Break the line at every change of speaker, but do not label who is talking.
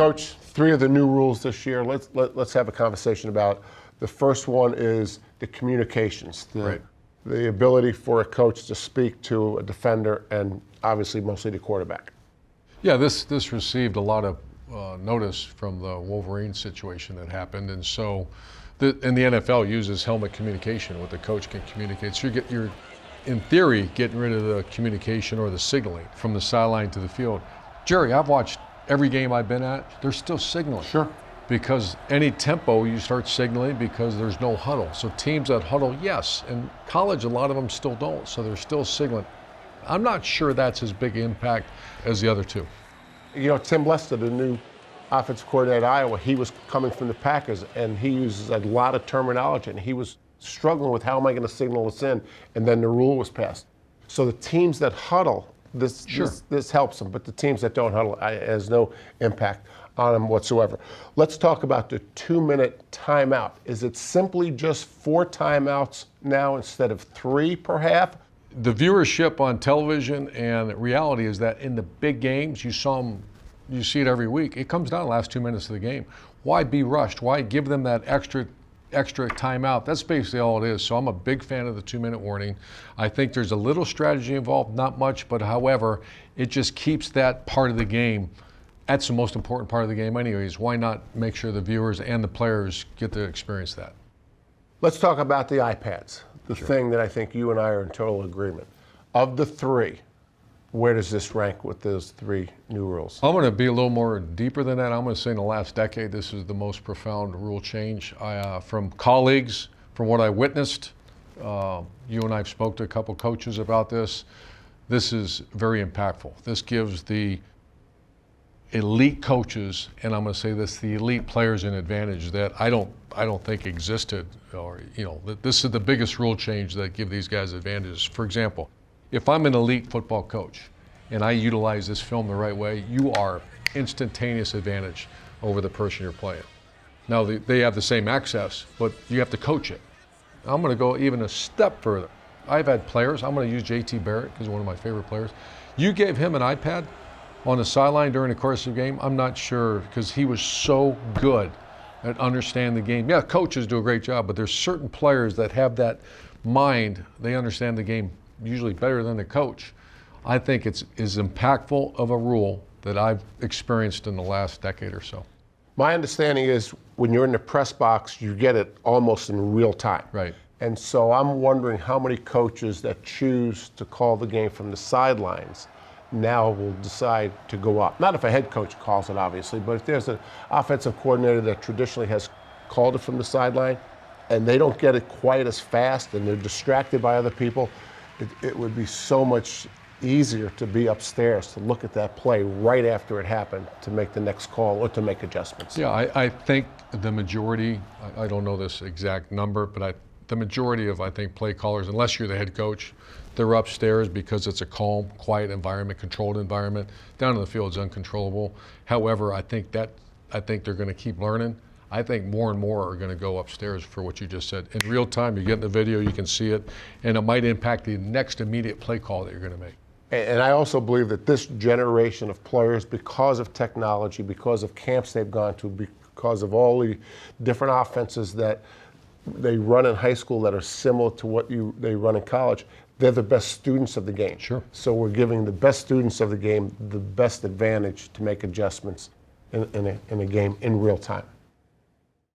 Coach, 3 of the new rules this year. Let's have a conversation about. The first one is the communications, the ability for a coach to speak to a defender and obviously mostly the quarterback.
Yeah, this received a lot of notice from the Wolverine situation that happened, and so and the NFL uses helmet communication, what the coach can communicate. So you're in theory getting rid of the communication or the signaling from the sideline to the field. Gerry, I've watched every game I've been at. They're still signaling.
Sure.
Because any tempo you start signaling because there's no huddle. So teams that huddle, yes. In college, a lot of them still don't, so they're still signaling. I'm not sure that's as big impact as the other 2.
You know, Tim Lester, the new offensive coordinator at Iowa, he was coming from the Packers, and he uses a lot of terminology, and he was struggling with how am I going to signal this in, and then the rule was passed. So the teams that huddle, this helps them, but the teams that don't huddle has no impact on them whatsoever. Let's talk about the 2-minute timeout. Is it simply just 4 timeouts now instead of 3 per half?
The viewership on television and reality is that in the big games, you see it every week. It comes down to the last 2 minutes of the game. Why be rushed? Why give them that extra timeout? That's basically all it is. So I'm a big fan of the 2-minute warning. I think there's a little strategy involved, not much, but however, it just keeps that part of the game. That's the most important part of the game anyways. Why not make sure the viewers and the players get to experience that?
Let's talk about the iPads, the thing that I think you and I are in total agreement. Of the 3, where does this rank with those 3 new rules?
I'm going to be a little more deeper than that. I'm going to say in the last decade, this is the most profound rule change. From colleagues, from what I witnessed, you and I have spoke to a couple coaches about this. This is very impactful. This gives the elite coaches, and I'm going to say this, the elite players an advantage that I don't think existed, or this is the biggest rule change that give these guys advantages. For example, if I'm an elite football coach and I utilize this film the right way, you are instantaneous advantage over the person you're playing. Now they have the same access, but you have to coach it. I'm going to go even a step further. I've had players, I'm going to use JT Barrett because he's one of my favorite players. You gave him an iPad on the sideline during the course of the game, I'm not sure, because he was so good at understanding the game. Yeah, coaches do a great job, but there's certain players that have that mind. They understand the game usually better than the coach. I think it's as impactful of a rule that I've experienced in the last decade or so.
My understanding is when you're in the press box, you get it almost in real time.
Right.
And so I'm wondering how many coaches that choose to call the game from the sidelines now will decide to go up. Not if a head coach calls it, obviously, but if there's an offensive coordinator that traditionally has called it from the sideline and they don't get it quite as fast and they're distracted by other people, it would be so much easier to be upstairs to look at that play right after it happened to make the next call or to make adjustments.
Yeah, I think the majority, I don't know this exact number, but the majority of, I think, play callers, unless you're the head coach, they're upstairs because it's a calm, quiet environment, controlled environment. Down in the field, it's uncontrollable. However, I think they're going to keep learning. I think more and more are going to go upstairs for what you just said. In real time, you get in the video, you can see it, and it might impact the next immediate play call that you're going to make.
And I also believe that this generation of players, because of technology, because of camps they've gone to, because of all the different offenses that they run in high school that are similar to what they run in college, they're the best students of the game.
Sure.
So we're giving the best students of the game the best advantage to make adjustments in a game in real time.